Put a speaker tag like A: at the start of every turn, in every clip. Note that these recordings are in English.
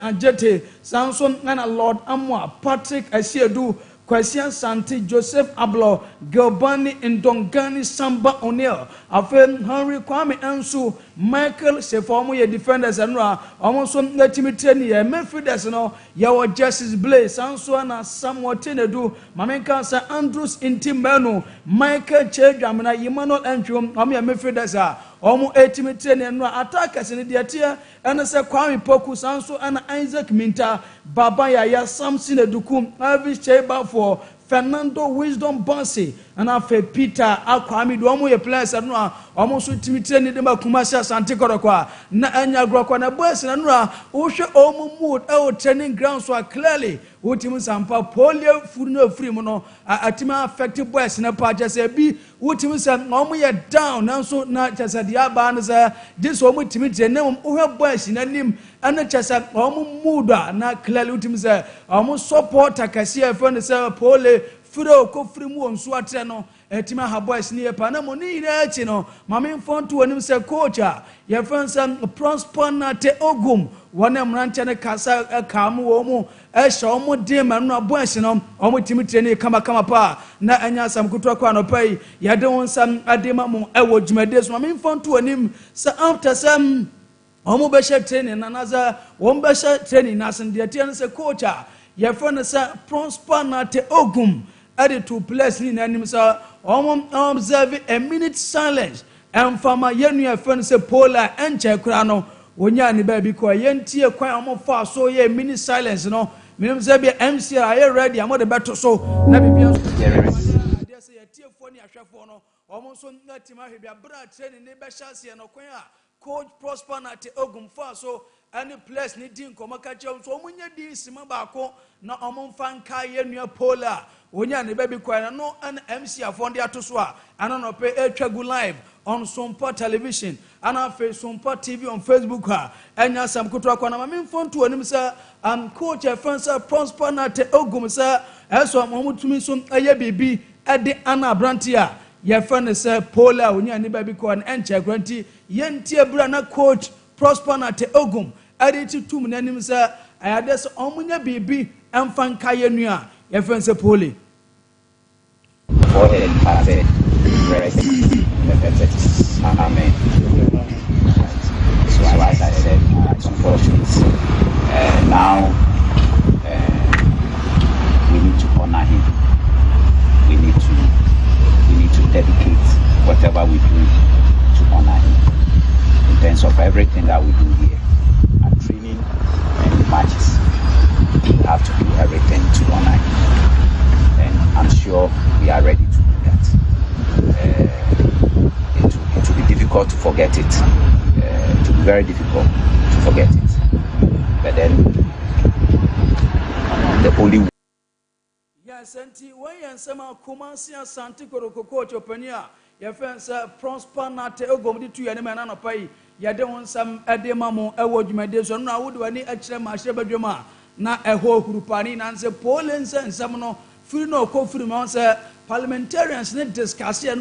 A: Ajete Samson Nana Lord Amwa Patrick Asiedu Kwasian Santi Joseph Ablo Gilbani Ndongani Samba O'Neil Afen Henry Kwame Ansu Michael Sefomu ye defenders anra almost some legitimate ye Memphis no yawo Justice Blaze Sanso na Samuel Tenedu Mamenka Sa Andrews Intimbano Michael Chedramina Emmanuel Entrum Amia Memphis Omo etimete ne no attackers ne de tie ene se Kwame Poku Sanso ana Isaac Minta Baba ya Samson Edukum Elvis Cheba for Fernando Wisdom Bonsi and afe Peter Akwami do omo ye players no omo so timite ne de makumasi asante korokwa na anya grokwa na boys na no wo hwe omo mood e training ground so clearly wo tim Sompa polio furu no free mu no atima affected boys na pa jese bi wo tim sam omo ye down na so na jese dia ba no say this omo timite ne wo hwe boys na nim ana jese omo mood na clearly wo tim say omo support akasi e friend say pole furo ko free mu onso atre no etima ha boys ni e pa na mo ni ire achi no mame mfonto wonim se coach a ye fansam prosper na te ogum wona mranche ne kasa kam wo mu e sha omo de ma no boys no omo timi training kama pa na anya sam kutwa kwa no pai ye de won sam adema mo e wo dwumade so mame mfonto wonim se after sam omo be she training na naza won be she training na sen de tie se coach a ye fan se prosper na te ogum added to place ni nanim sa observe a minute silence and fama yenu ya friend say pola enche kura no wonya ni ba bi ko yentie kwan amfa so ye minute silence no menim say be MC are ready am de beto so na bibia dey say yetie fo ni ahwefo no omo so ngatima hwebia bra training ne be hyase no kwan a coach prosper na te ogum fa so any place ni din ko makache so omunya di sima ba ko na omumfa nka yenua pola wonya ne baby kwa no an MC afon de atoso a ana no pe etwagu live on Sompa television ana fe Sompa TV on Facebook ha enya sam kotwa kwa na mamemfo nto onim sa coach Fransa prosper na te ogum sa eso mamutumi so aye bibi ede ana brantia ye friend say pola wonya ne baby kwa na enche granti yentie bra na coach prosper na te ogum ade titum nanim sa ayade so omunya bibi emfa nka yenua ye friend say pole
B: go ahead and pass it. Amen. So as I said, it's unfortunate. Now we need to honor him. We need to dedicate whatever we do to honor him. In terms of everything that we do here, and training and matches, we have to do everything to honor him. And I'm sure we are ready to do that. It will be difficult to forget it. It will be very difficult to forget it. But then, the only
A: yes, Santi, when you sema kumansia Santi koroko chopenia, your friends prosper na te ogomdi tu yani mana no pai. Ya de won sam edema mo ewo dwumade so no awodo ani akire ma hye badwuma na eho hurupani na nse polense nsam no free no ko free ma say parliamentarians ne discuss ya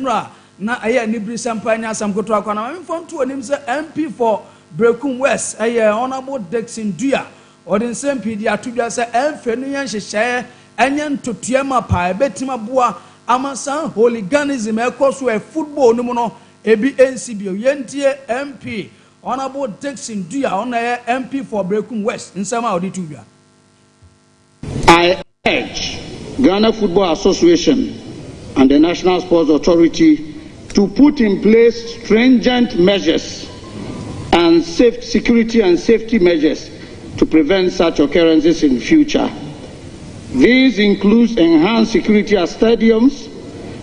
A: na aye ni bri sampanya sam koto akwa na memfo nto onim say MP for Brekum West aye honorable Dixon Dua odin sempi di atudwa say emfe no yan hyehye enye ntotuema pa betima boa amasan hooliganism ekoso e football no no ebi NCBO yentie MP honorable Dixon Dua on MP for Brekum West nsama oditudwa.
C: I urge Ghana Football Association and the National Sports Authority to put in place stringent measures and security and safety measures to prevent such occurrences in future. These include enhanced security at stadiums,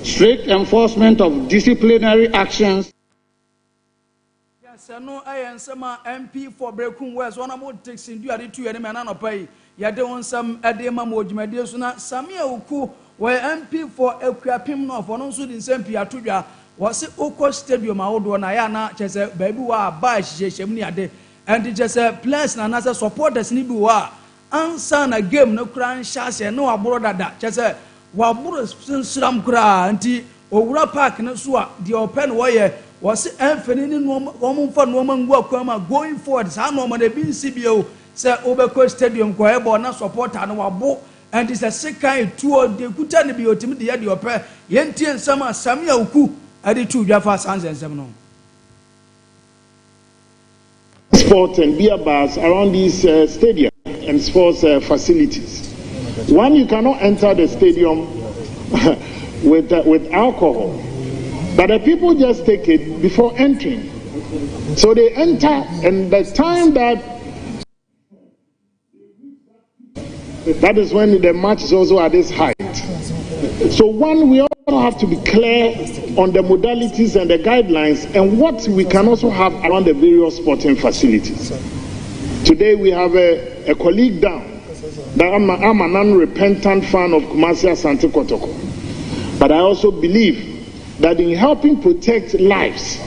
C: strict enforcement of disciplinary actions.
A: Yes, no, I am some MP for Brekum West. One more takes in the two and man pay. Ya de won some edema mojumade so na Samia Uku were MP for Ekwapim no for no so din sempi atudwa was Oko stadium awodo na ya na chese baby wa ba hyehyem ni ade and chese players na na supporters ni bi wa ansa na game no kura nhase no aboro dada chese wa boro sinsram kura anti owura park no so a the open woye was emfeni ni no mo mfa no mangu akwama going forward sa no ma na bi nsibio say obeko stadium ko ebo na supporter no wabo and is a second tour de kuta ne bi otimi de ya de opɛ yentie nsam asam ya uku ade tu dwafa sansensem no.
C: Sport and beer bars around these stadiums and sports facilities. One, you cannot enter the stadium with alcohol, but the people just take it before entering. So they enter, and the time that is when the match is also at this height. So one, we also have to be clear on the modalities and the guidelines and what we can also have around the various sporting facilities. Today we have a colleague down. That I'm an unrepentant fan of Kumasi Asante Kotoko. But I also believe that in helping protect lives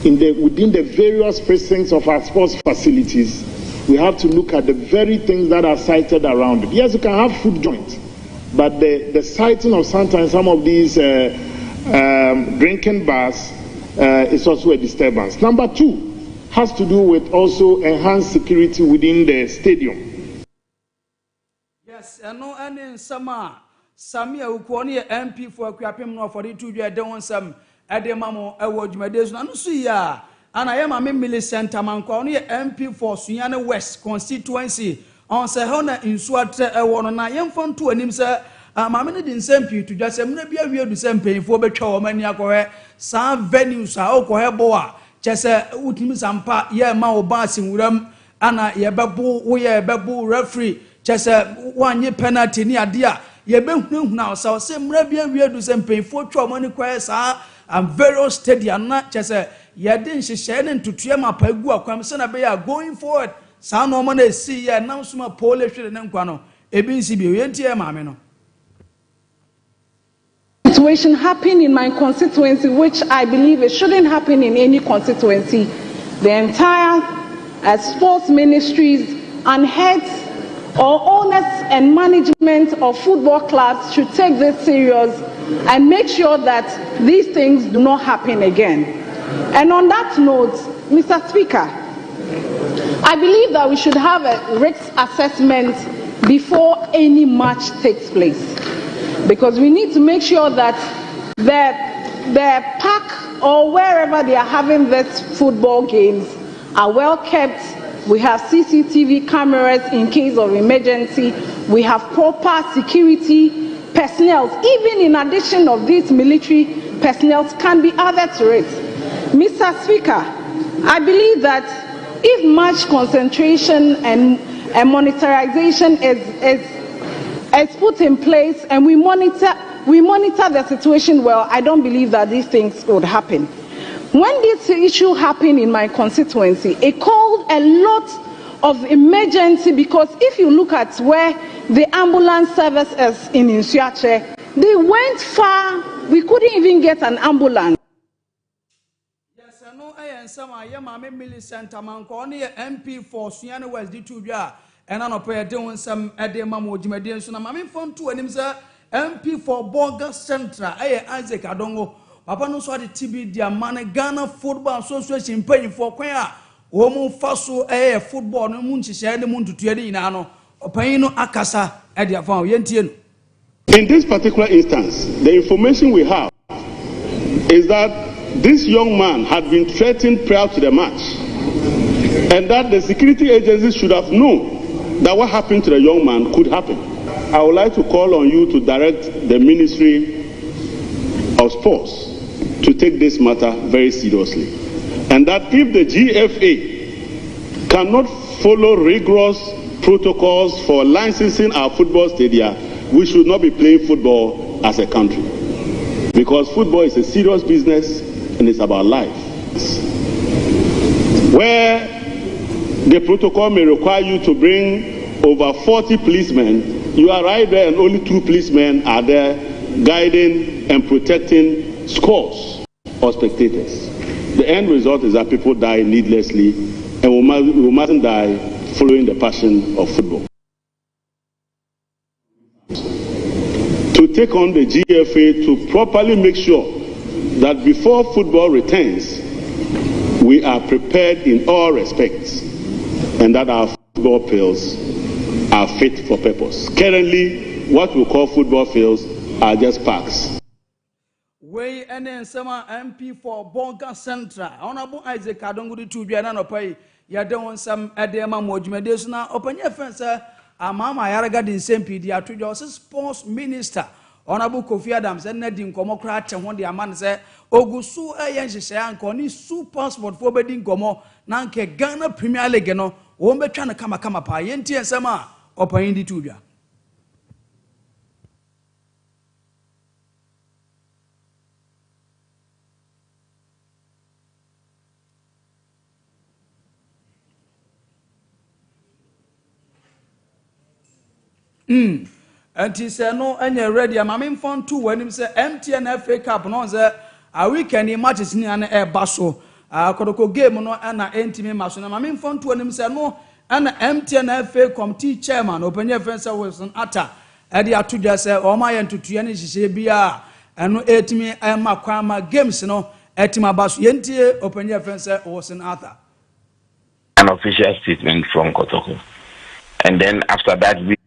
C: within the various precincts of our sports facilities, we have to look at the very things that are cited around it. Yes, you can have food joints, but the sighting of sometimes some of these drinking bars is also a disturbance. Number two has to do with also enhanced security within the stadium.
A: Yes, and no any summer. Samia Ukwoni MP for Kwapim no for the 2 year don some Ademamo award Jumadesu no so ya and I am a Millicent Amankoni MP for Sunyane West constituency on se hona insuatre ewo na yemfon to anim se mamene din sempi to just emna bia wie du sempefo betwa o mani akohe sa venues a okohe bo a chese utimi sampa ye ma oba asinwuram ana ye bebo wo ye bebo referee chese wanye penalty ni ade a ye behunahuna so se mra bia wie du sempefo twa o mani kwae sa various stadium na chese ye din hihye ne ntutua mapagu akwam se na be ya going forward sa no mo na esi ye nam suma pole hwere ne nkwa no ebi nsi bi ye ntie maame no.
D: Situation happened in my constituency, which I believe it shouldn't happen in any constituency. The entire sports ministries and heads or owners and management of football clubs should take this serious and make sure that these things do not happen again. And on that note, Mr. Speaker, I believe that we should have a risk assessment before any match takes place, because we need to make sure that the park or wherever they are having these football games are well kept. We have CCTV cameras in case of emergency. We have proper security personnel. Even in addition of these military personnel can be added to it. Mr. Speaker, I believe that if much concentration and monitorization is put in place and we monitor the situation well, I don't believe that these things would happen. When this issue happened in my constituency, it called a lot of emergency, because if you look at where the ambulance service is in Insuache, they went far. We couldn't even get an ambulance.
A: Yes, I know I am some I am a Millicent Amankoni MP for Sunyane West D2 and I pay doing some Ademamo Jimadian Suna Mammy phone to and MP for Borga Central, Isaac Adongo. Papa no so the TB dia man Ghana Football Association paying for kwea omo faso football no mu nhihye ne mu ntutu ade ina no opanyin no akasa e dia fa yentie no.
C: In this particular instance, the information we have is that this young man had been threatened prior to the match, and that the security agencies should have known that what happened to the young man could happen. I would like to call on you to direct the Ministry of Sports to take this matter very seriously, and that if the GFA cannot follow rigorous protocols for licensing our football stadia, we should not be playing football as a country, because football is a serious business and it's about life. Where the protocol may require you to bring over 40 policemen, you are right there and only 2 policemen are there guiding and protecting scores or spectators. The end result is that people die needlessly, and we mustn't die following the passion of football. To take on the GFA to properly make sure that before football returns, we are prepared in all respects, and that our football fields are fit for purpose. Currently, what we call football fields are just parks.
A: We and then some MP for Bonga Central. Honorable Isaac Adongu to be an opay. Ya don't some edema mojumedis now. Open your fence, Mama Yaraga in St. Pedia to your sports minister. Honorable Kofi Adams and Nedin Comocrat and one the man said, Ogusu Ayan say, Anconi super sport for bedding Gomo, Nanke Ghana Premier League, no, won't be trying to come a payenti and Sama, open the tubia. And he said, no, and you're ready. I'm in phone too when him say MTN FA Cup. No, say a weekend matches near an air basso. Kodoko game no and a intimate mason. I'm in phone too when him say no, and MTN FA committee chairman, open your fence Wilson Atta. Eddie Atu just say, oh my, and to Tiani, she say, be and no 8 me and my crama games, no, Etima Bass Yentie, open your fence Wilson Atta.
E: An official statement from Kotoko. And then after that, we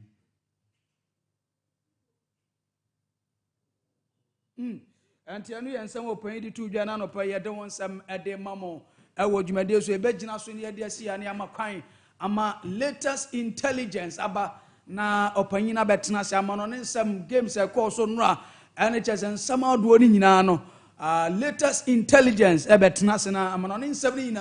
A: and Tianu and some open the two Janano pay, I don't want some a day mammo. I would you, my dear, so a bedgina soon here, dear, see, and I'm a kind. I'm a latest intelligence about na opinion betina on some games I call so ra and it has and somehow doing no latest intelligence betina sana I'm on 70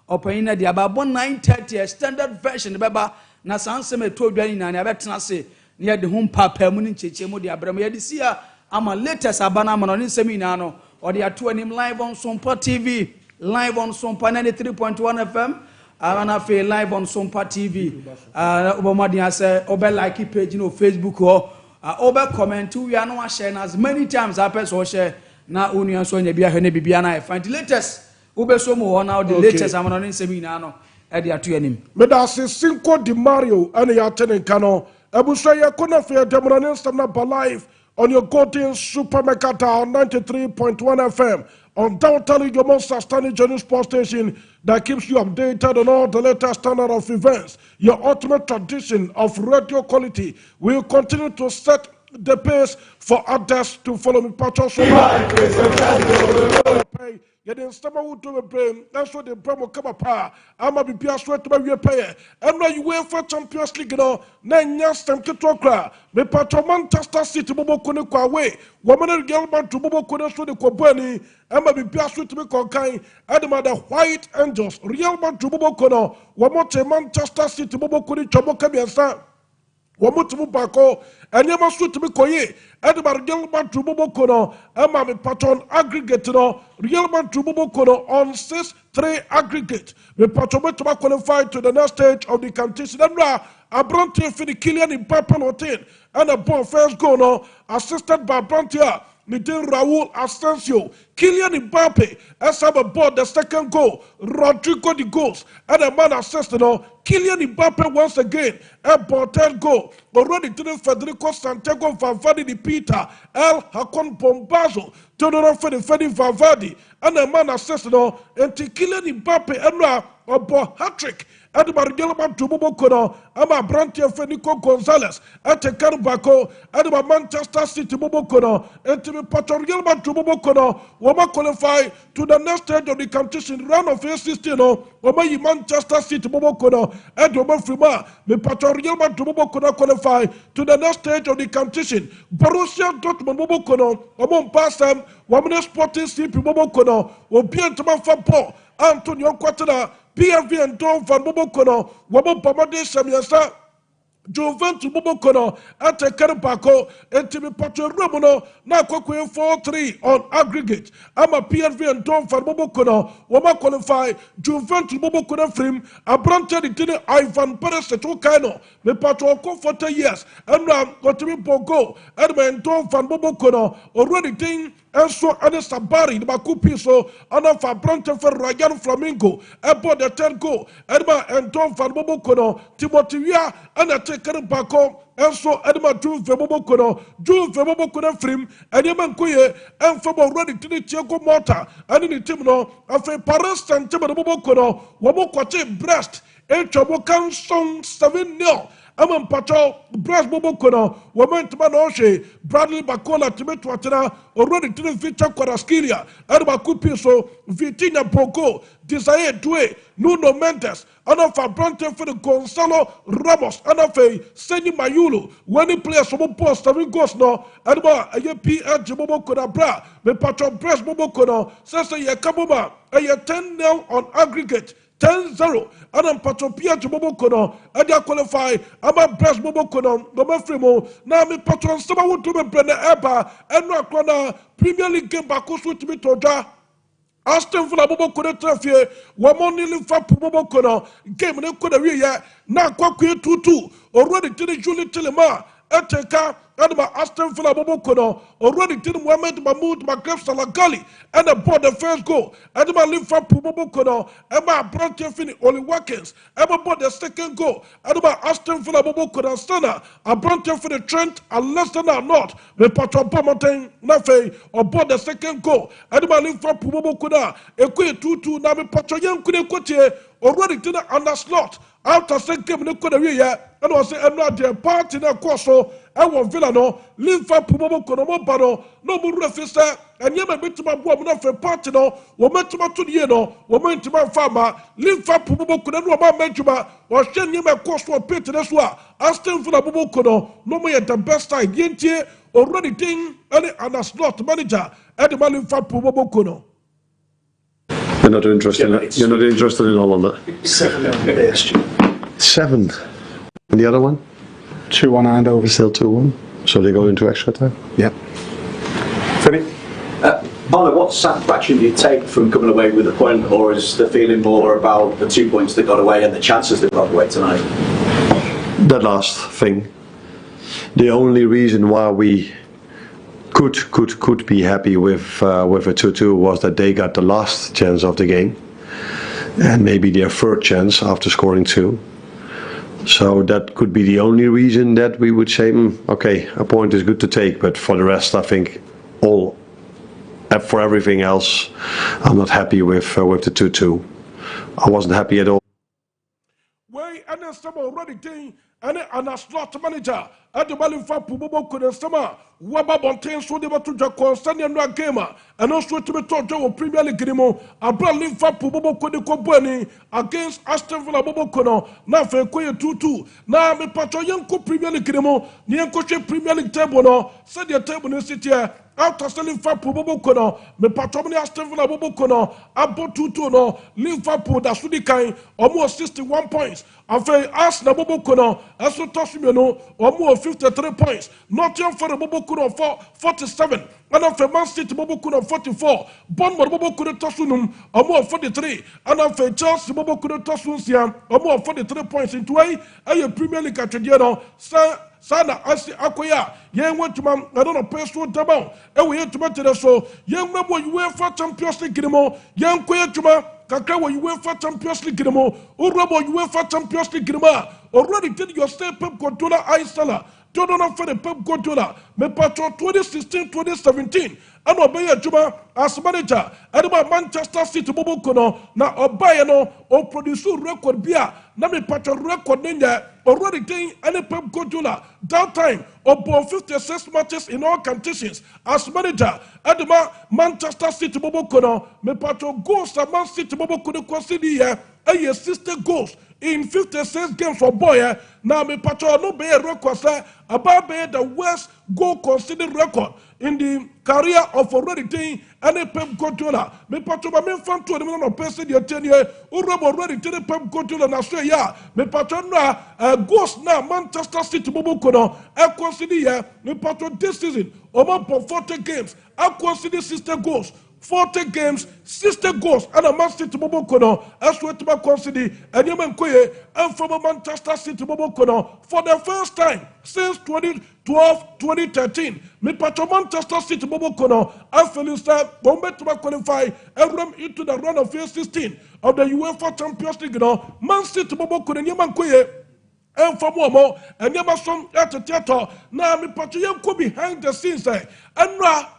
A: opinion the about 9:30 standard version baba na sanse me to dwani na betina say near the home papa mu ncheche mu de abram ye this year I'm a latest abana man on 70 no or the atu anim live on Sompa TV, live on Sompa 93.1 FM. I feel live on Sompa TV. Obama say obe like page no Facebook or obe comment we are no share as many times I person share na union so nya bia hene bibia na find the latest obe so mo now the latest I'm on seminar no e dey atu anim.
F: Me da se Cinco de Mario and ya tenenka no ebuso ye kona fe demronin stamna ba live on your Golden Supermarket on 93.1 FM. Undoubtedly your most outstanding journey sports station that keeps you updated on all the latest standard of events. Your ultimate tradition of radio quality will continue to set the pace for others to follow me. Yet stomach would do a brain, that's what the brain will come apart. I'm a be sweat to your payer. And now you wait for Champions League, no, 9 years, time to talk. Me patron Manchester City, Bobo Kuniko away. Woman Gelman to Bobo Kuno the Kobani, I'm a be sweat to be conkind. Adam the White Angels, Real Man to Bobo Kuno, Wamote Manchester City, Bobo Kuni Chobokabiasa. Wamutu Bako, and you must to be koye. Edward Gilman to Bobokono, Emma me patron aggregate no, Gilman to Bobokono on 6-3 aggregate. Me patron to qualify to the next stage of the competition. A Bronte for the Kylian Mbappe routine, and a ball first goal no, assisted by Bronte. Nitin Raul Asensio, Kylian Mbappe, as have aboard the second goal, Rodrigo the goals, and a man assisted, Kylian Mbappe once again, and third goal, already to Federico Santiago Valverde the Peter, El Hakon Bombazo, Donor Fedi Valverde, and a man assisted, and Kylian Mbappe, and a ball hat-trick. Edward Gilman to Bobokono, Ama Brantia Fenico Gonzalez, at a Carbaco, Edward Manchester City Bobokono, and to be Patron Gilman to Bobokono, Wama qualify to the next stage of the competition round of 16, Wama Manchester City Bobokono, Edward Frima, the Patron Gilman to Bobokono qualify to the next stage of the competition. Borussia Dortmund Bobokono, Wamon Passam, Wamana Sporting City Bobokono, Obian Toman Fampo, Antonio Quatana. PFV and Tom Van Bobokono, Wabo Pamade Samiasa, Juventus Bobokono, at a Carabako, and Timmy Pato Romono, now Coquin 4-3 on aggregate. I'm a PFV and Tom Van Bobokono, Wama qualify, Juventus Bobokono Frim, a Branted Tini Ivan Perez at Okano, the Pato for 40 years, and now got to be Bogo, and Tom Van Bobokono, already think. And so, and it's a Barry, the Macupiso, and of a Branton for Ryan Flamingo, about the 10 goal, Edma and Tom Van Bobokono, Timothy, and a taker Bako, and so Edma June Vebokono, June Vebokono Frim, and Yaman Kuye, and from already to the Tiago Mota, and in the Timno, of a Paris and Tibokono, Wamokote Brest. Chabo can song 7-0. I'm Pacho, Brass Bobo Kono, Woman Tmanoshe, Bradley Bacola, Timeto Atena, already to the feature Quaraskilia, Arbaku Piso, Vitinha Poco, Desire Due, Nuno Mendes, Anafa Brante for the Gonzalo Ramos, Anafe, Seni Mayulu, when he plays some post, having ghost no, Adba, a PH Bobo Konabra, me Pacho Brass Bobo Kono, says a Yakabuma, a 10-0 on aggregate. 10-0 Adam Patopia to Bobo Kono, Adia qualify, Ama Breast Bobo Kono, Baba Fremo, Nami Patron, Sama would to be Brenna Eba, and Rakwana, Premier League game Bakus to be Toja. Aston Villa Bobo Kono Traffier, Wamoni Lifa Bobo Kono, game in Korea, now Kwaku 2-2, already to the Julie Telema, Eteka, Adama Aston Villa Bobo Kono, already to the Mohamed Mahmoud Magreb Salagali, and aboard the first goal. Adama Lifa Bobo Kono, Emma Brantefini, Oli Watkins, Emma aboard the second goal. Adama Aston Villa Bobo Kono, Sana, a Brantefini Trent, and Leicester not, the Patron Pomontain, Nafe, aboard the second goal. Adama Lifa Bobo Kono, Equi 2-2, Nami Patroyan Kude already to the under slot. After second game, they could have and was saying, I'm not their party in a course, I want Villano, live for Pumo Konomobano, no more refisser, and you may be to my woman for party, no, or met to my to the yeno, or meant to my farmer, live for Pumo Konoba Menjuma, or send you my course for a pit in as well. Aston Villa Bobo Kono, no more at the best side, Yentie, already thing, and a slot manager, at the Malin for Pumo Kono.
G: You're not interested. You're not interested in all of that. 7. And the other one?
H: 2-1 Eindhoven.
G: Still 2-1. So they go into extra time.
H: Yep. Philip.
I: Arno, what satisfaction do you take from coming away with a point, or is the feeling more about the 2 points that got away and the chances that got away tonight?
G: That last thing. The only reason why we could be happy with a 2-2 was that they got the last chance of the game and maybe their third chance after scoring 2. So that could be the only reason that we would say, okay, a point is good to take, but for the rest, I think for everything else, I'm not happy with the 2-2. I wasn't happy at all.
F: Way and then some already thing. And a slot manager at the Malifa Pubo Kono Sama, Waba Bontain so they were to Jaco, Sanya Gamer, and also to be taught to Premier League Grimo, a Malifa Pubo Kono Boni against Aston Villa Bobo Kono, Nafe Koya 2-2. Now me Pacho Yanko Premier League Grimo, Nianko Premier League table, said your table in city. After selling Liverpool Kono, me Patromani Aston Villa Bobo Kono, about 2-2 no, Liverpool that's really kind, almost 61 points. After Arsenal Bobo Kono, as we touch me no, almost 53 points. Nottingham for the Bobo Kono 47. And after Man City Bobo Kono 44. Bournemouth Bobo Kono Tosunum, almost 43. And after Chelsea Bobo Kono Tosunsia, almost 43 points into a Premier League at Diano, Sana asi akoya yen went to man I don't know personal demo and we had to make it so yen remember you went for Champions League grimo yen koya tuma kakra you went for Champions League grimo urabo you went for Champions League grima already did your stay Pep Guardiola Aisala don't know for the Pep Guardiola me patro 2016-2017 and obey juma as manager and about Manchester City Bobo Kono na obey no or produce record bia na me patro record ninja already doing any Pep Guardiola that time about 56 matches in all conditions as manager at the Manchester City Bobo Kono me patro goals at Man City Bobo Kono consider here a 60 goals in 56 games for boy now me patro no be a record say about be the worst goal considered record in the career of already doing any Pep Guardiola. Me patro me fan to the man of person the 10 year already did Pep Guardiola na say yeah me patro na goals now Manchester City Bobo Kono I consider here me patro this season over 40 games I consider 60 goals 40 games, 60 goals, and a Man City Bobo Kono, as well to consider, and Yemen Koye, and from Manchester City Bobo Kono, for the first time since 2012-2013. Me patro Manchester City Bobo Kono, and Felista, Bombe to qualify, and run into the run of year 16 of the UEFA Champions League. Man City Bobo Kono, Yemen Koye. And for more, and never some at the theater. Now, me Patrick behind the scenes. And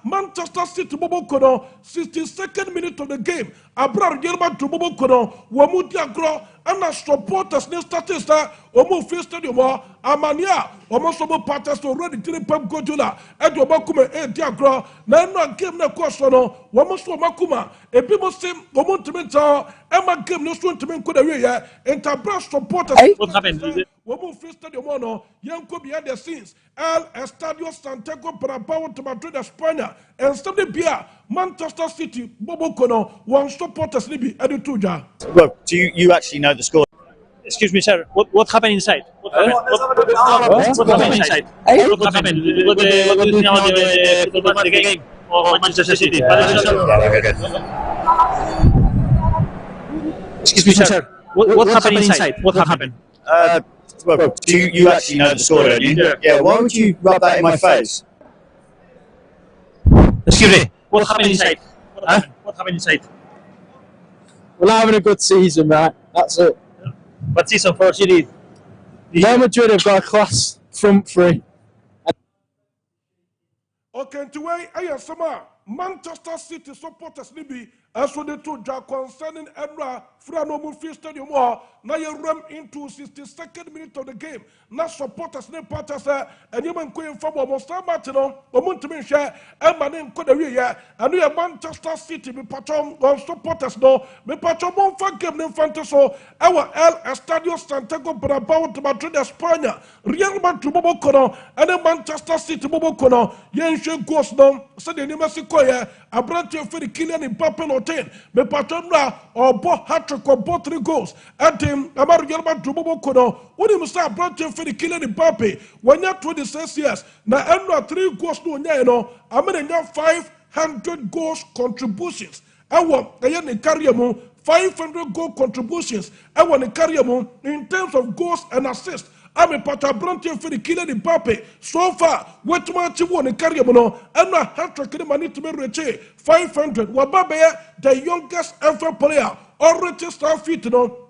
F: Manchester City Bobo Kono, 62nd minute of the game. Abra Yerba to Bobo Kono, Wamudia Gro, and as supporters ne status that omo free stadium amania omo so parties already three pep gojola e do bakuma e di agro na no game na course no omo so makuma e bi mo sim omo ntimi e ma game no so ntimi nko da we ya interbranch supporters
J: what happened
F: omo free stadium no yanko behind the scenes El Estadio Santiago Bernabéu to Madrid España and study beer Manchester City Bobo Kono one supporters libi edutuja.
J: Well, do you actually know the score? Excuse me, sir. What happened inside? What happened inside? What happened? What the game of Manchester City? Excuse me, sir. What happened inside? What happened?
K: Well, do you actually know the score, don't you? Yeah, why would you rub that in my face?
J: Excuse me, what happened inside? What happened inside?
L: We're having a good season, right? That's it.
J: What season for City?
L: Real Madrid have got a class front three.
F: Okay, today I am some Manchester City supporters libi as we to concerning Emra Frano Free Stadium now you run into 62nd minute of the game. Now supporters ne partners and you man going from almost Martino or Montemisha and my name Kodaria and we are Manchester City be patron or supporters no be patron one for game in Fantaso our El Estadio Santiago Bernabéu to Madrid España Real Madrid Bobo Kono and then Manchester City Bobo Kono Yenshe Ghost no said the name Koya a branch of the Kylian Mbappé no 10 me patron or bo hat-trick or bo 3 goals at him about Real Madrid Bobo Kono when he must have branch of the Kylian Mbappé when you're 26 years now and 3 goals no I mean 500 goals contributions I want to carry 500 goal contributions I want to carry in terms of goals and assists I'm a pata branch for the Kylian Mbappé. So far, what much you want to carry and a hat-trick in money to be reached 500. Wababe, the youngest ever player, already start fit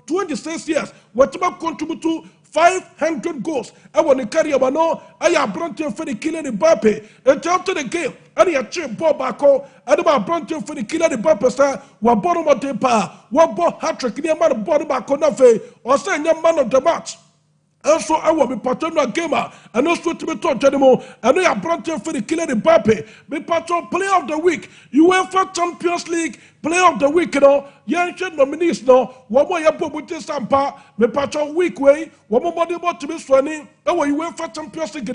F: 26 years. What about contribute to 500 goals? I want to carry I have branch for the Kylian Mbappé. And after the game, and he achieved ball back and about branch for the Kylian Mbappé star. What bottom of the power? What ball hat-trick in your man bottom back on the or saying your man of the match. Also, I will be patron gamer and also to be taught anymore. And we are branching for the Kylian Mbappé. Be patron player of the week. UEFA Champions League player of the week. Yanshin nominees no. One more Yabuti Sompa. Me patron week way. One more body to be swani. Our UEFA Champions League.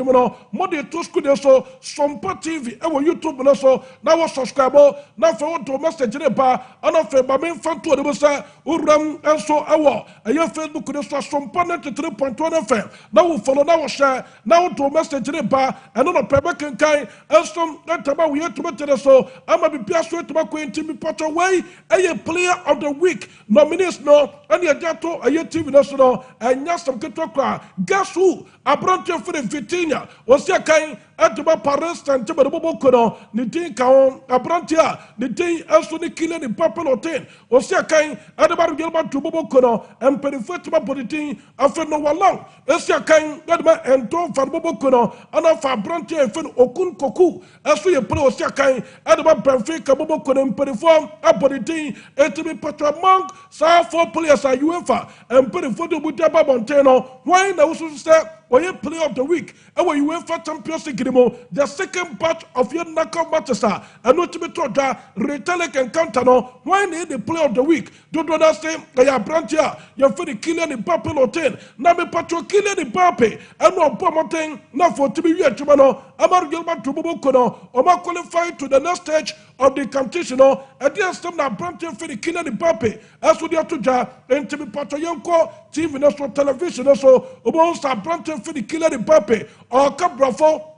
F: More than 2 schools so Sompa TV. Our YouTube also. Now subscriber. Now for what to message in the bar. And for my main fan to the Musa. Uram and so our. And your Facebook could also Sompa 93.1 FM. Now we follow now share. Now to message in the bar. And on a paper can kind. And some that about we have to make so. I'm a be pierced to my quaintin patron way. A player of the week. Nominees no. And your Jato. A TV national. And Yasam Ketokra. Guess who? A branch for the Vitinha. Was your kind. At the Paris and Tipoff Kono, Nitin Kaon, a brantia, Nitin also the Kylian Mbappé no 10, or Siakain, at the Bargelman to Bobo Kono, and Perifatima Politin, after no one long, Siakain, Gadma and Tom Van Bobo Kono, and of a brantia and Fen Okun Koku, as we play Siakain, at the Benfica Bobo Kono, and Periform, a Politin, and to be Patra Monk, Sa 4 players are UEFA, and Perifoto Butaba Montano, why now say, or you player of the week, and when you went for Champions League, the second batch of your knockout matches are, and not to be told that Retalek and Cantano, why need the player of the week? Don't understand, they are branch here, you're for the Kylian Mbappé no 10, now me patro Kylian Mbappé, and no Pomoting, not for to be here, Chumano, Amar Gilbert to Bobokono, or more qualified to the next stage of the competition, and there's some now branching for the Kylian Mbappé, as with your tuja, and to be patro Yonko, TV national television also, almost are branching for the Kylian Mbappé, or Cabrafo.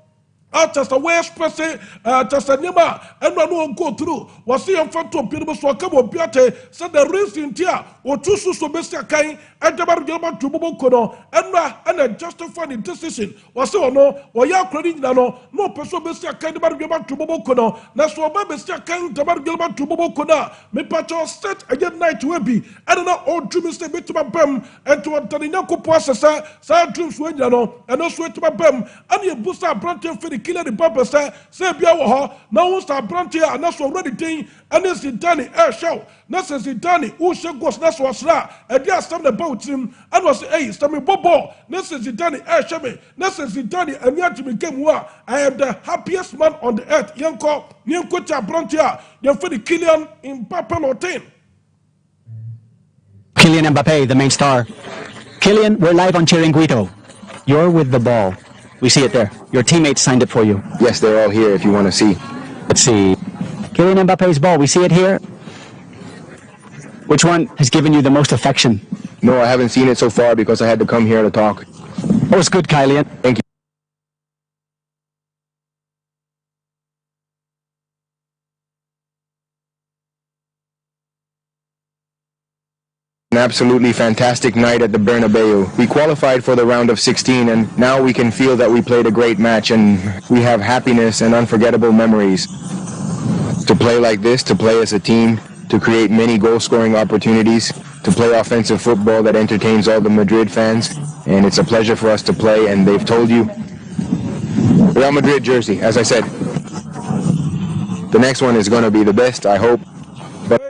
F: Just a way expressing, just a nima, and one won't go through. Was he in front of people so come up Piate, said the reason here, or two so best kind, and the Bargelman to Bobokono, and a justified decision. Was so no, or ya credit no person best kind of Bargelman to Bobokono, that's what my best kind the Bargelman to Bobokona, me patron set again night to be, and not all dreams they bit to my bem, and to Antonio Poasa, sad dreams when you know, and also to my bem, and you boost our branch for the Kylian Mbappe say bia wo ho na wo sta branch here na so already tin and Zidane show na say Zidane who she goes na so asra e dia stem the boat him and was hey stem bobo na say Zidane show me na say Zidane and ya Jimmy game wa I am the happiest man on the earth yenko cha branch here you for the Kylian Mbappe no tin.
M: Kylian Mbappe, the main star. Kylian, we're live on Chiringuito. You're with the ball. We see it there. Your teammates signed it for you.
N: Yes, they're all here if you want to see.
M: Let's see. Kylian Mbappe's ball. We see it here. Which one has given you the most affection?
N: No, I haven't seen it so far because I had to come here to talk.
M: Oh, it's good, Kylian.
N: Thank you. An absolutely fantastic night at the Bernabeu. We qualified for the round of 16 and now we can feel that we played a great match and we have happiness and unforgettable memories. To play like this, to play as a team, to create many goal-scoring opportunities, to play offensive football that entertains all the Madrid fans, and it's a pleasure for us to play, and they've told you. Real Madrid jersey, as I said. The next one is going to be the best, I hope. But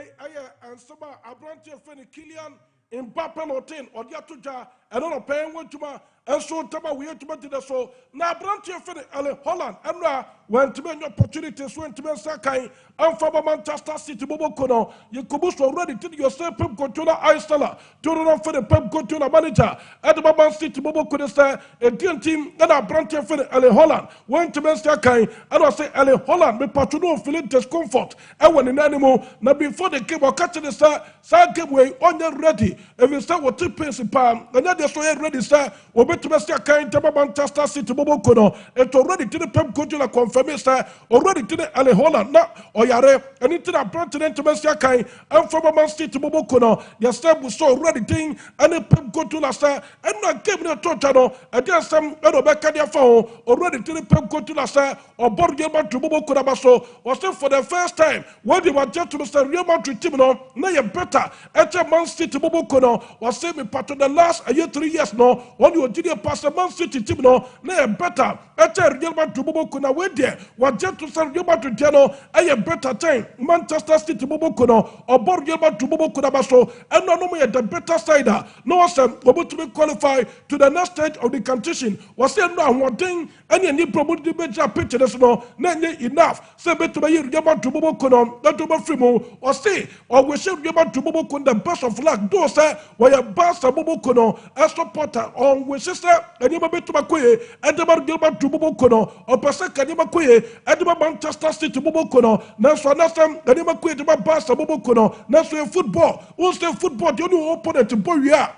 F: Kylian Mbappe no tin or dia tuja and on paying one tuma and so taba we to the so na branch for the Holland and when to be opportunities when to be sakai and for Manchester City bobo kono you kubus already to yourself pep controller Iceland to run for the pep controller manager at the Man City bobo kono say a team and a branch for the Holland when to be sakai and I say Holland me patrono feeling discomfort and when in animal now before the game or catching the sir game way on the ready if you start what two pace palm and then so ready sir we bet to be sakai to Manchester City bobo kono it already to the pep controller confirm sir already to the Holland now or yare and into that branch to be sakai and from Man City bobo kono your step was so already thing and the pep controller sir and not give me a total and then some other back at your phone already to the pep controller sir or board game to bobo kono baso was for the first time when they were just to Mr. Real Madrid team no you better at Man City bobo kono was say me part of the last 3 years no when you did pass the Man City team no you better at Real Madrid bobo kono we there was just to Mr. Real Madrid no a better time Manchester City bobo kono or board game to bobo kono baso and no me the better side no some able to be qualified to the next stage of the competition was say no one thing and you need promote the better picture no enough say better you Real Madrid bobo kono that to be free or say or we should Real Madrid bobo kono the best of luck do say where your boss bobo kono a supporter on we sister and you be to makoye and the Real Madrid bobo kono or person can you makoye and the Manchester City bobo kono na so na sam and you makoye the boss bobo kono na so football who's the football the only opponent boy we are.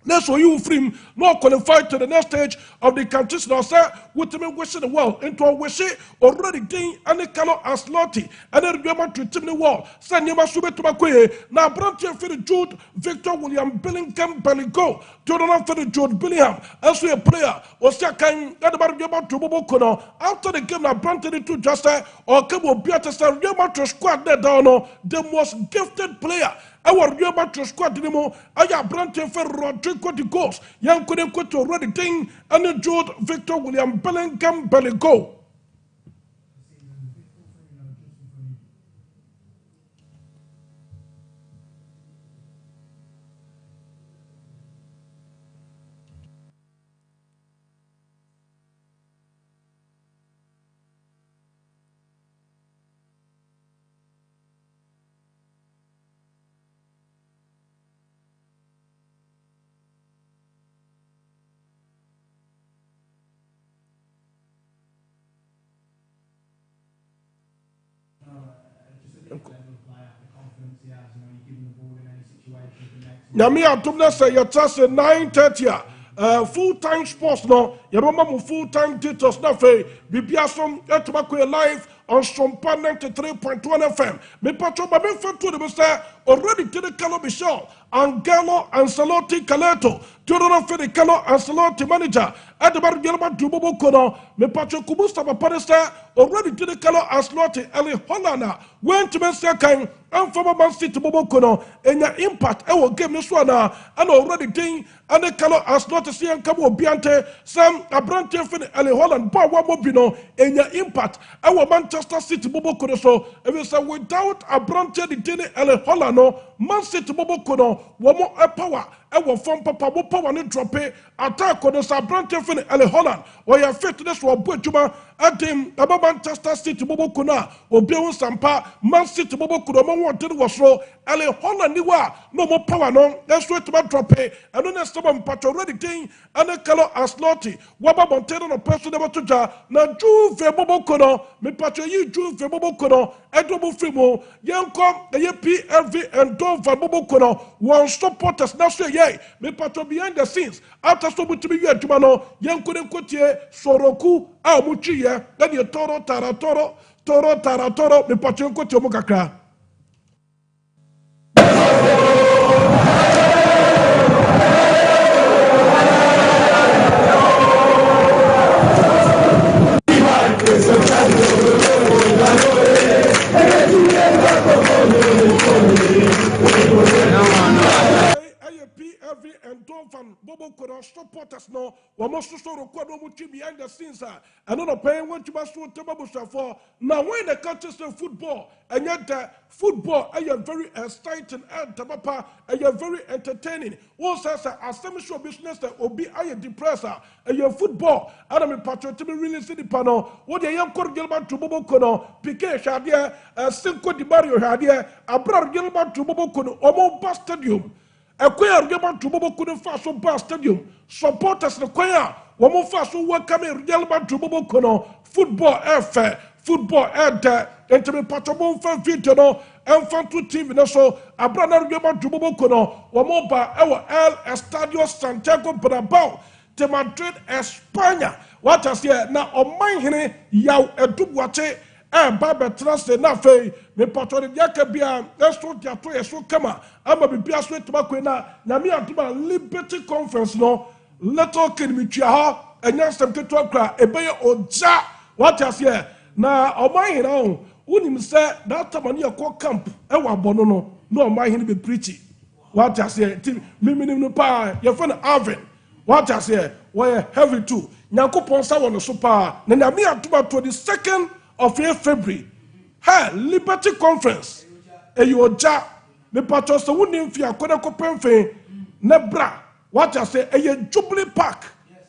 F: That's why you free not qualified to the next stage of the countries now, sir. With me wishing the world into a wish already doing and the color as naughty and then remember to tip the wall. Send you must to my now branch for the Jude Victor William Bellingham Bellingo. Jordan for the Jude Bellingham as we a player or second about to Bobokono after the game now branch it to just or Cabo Beatrice Real squad there down the most gifted player. Our Real Madrid squad anymore. I have Branton for Rodrigo de goals. Young couldn't quit already thing and the Jude Victor William Bellingham Bellingo. Nyame atumna say your task 9:30 full-time sports no your mama full-time details na fe bibia som etuma ko live on Sompa 93.1 FM. Me patro ba me fatu de say already to the Calo Michel, Angelo Ancelotti Caleto, Tudor Fede Calo Ancelotti manager, at the bar Gelman Tubobo Kono, me patro Kubusta Papadesta, already to the Calo Ancelotti, Eli Holana, went to Messakan, and former Man City Bobo Kono, and your impact, I will give this one, and already ding, and the Calo Ancelotti see and Cabo Biante, some Abrante Eli Holland, Bawa Mobino, and your impact, our Manchester City Bobo Kono, so if it's without Abrante the Dini Eli Holland. Man City Bobo Kono, one more power, and form papa, what power and drop it, attack on the Sabrante Fin Ele Holland, or your fitness or Butuma, at him, about Manchester City Bobo Kona, or Bill Sompa, Man City Bobo Kono, one did was so, Ele Holland, no more power, no, that's what about drop it, and then there's someone patch already thing, and the color as naughty, Waba Montano, no person about to jar, now Jew Bobo Kono, me patch you Jew Bobo Kono, Edobo Frimo, young come, the PLV and Don Bobo Kono, one supporters now say, yay, me patro behind the scenes, after so much to be yet, Jumano, young couldn't quote Soroku, Muchi, then you Toro, me patron quote Mokaka. And don't fan Bobo could supporters no, one must so record behind the scenes, and not paying what you must do for. Now, when the countries of football, and yet football, I am very exciting and Tabapa, I am very entertaining. Also, as some show business that will be a depressor, and your football, and I'm a patriot to be really city panel. What the young court Gilbert to Bobo Kono, Piquet Shadia, Cinco di Mario Hadia, a brother Gilbert to Bobo Kono, Omo Stadium. A queer Gilbert to Bobo couldn't fast so bar stadium. Supporters the choir, one more fast so welcome Gilbert to Bobo Kono, football air football air there, and to be patron for video, and fun to team, so a brother Gilbert to Bobo Kono, one more bar our El Estadio Santiago Bernabéu, to Madrid, España. What I say now on my hene, yaw a dubwate. Baba Trust na fe me patron yaka bia eso dia to eso kama ama bibia so tobako na me atuma Liberty Conference no little kid me tua ha enya sem keto akra ebeye oja what you say na oman hina ho unim say that time na yakọ camp e wa bono no oman hina be preach what you say me no pa your friend Alvin what you say we heavy too nyankopon sa wono so pa na me atuma 22nd of February, hey, Liberty Conference, you ja, me patros the wooden fear, Koda Copenfe, Nebra, what I say, a Jubilee Park,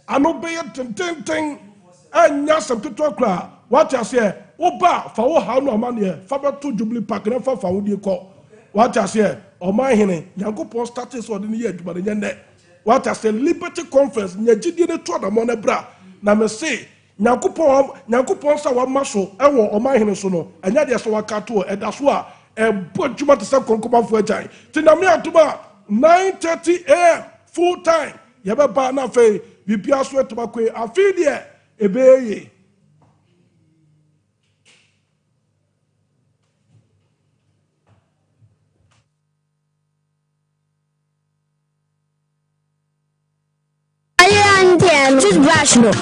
F: and obey it, and Yasam to talk, what I say, Oba, for how no money, Faber to Jubilee Park, and for would you call, what I say, or my henny, Yanko status or the year, but the end, what I say, Liberty Conference, Najidi to the Monebra, na say, Nyankopon sa wa maso ewo o mahene so no anya de so wakato eda so a bodjuma te se konkomafo agyan ti na me atoma 9:30 am full time ye be ba na fe bibia so etobakwe afi de ebeye
O: just rational.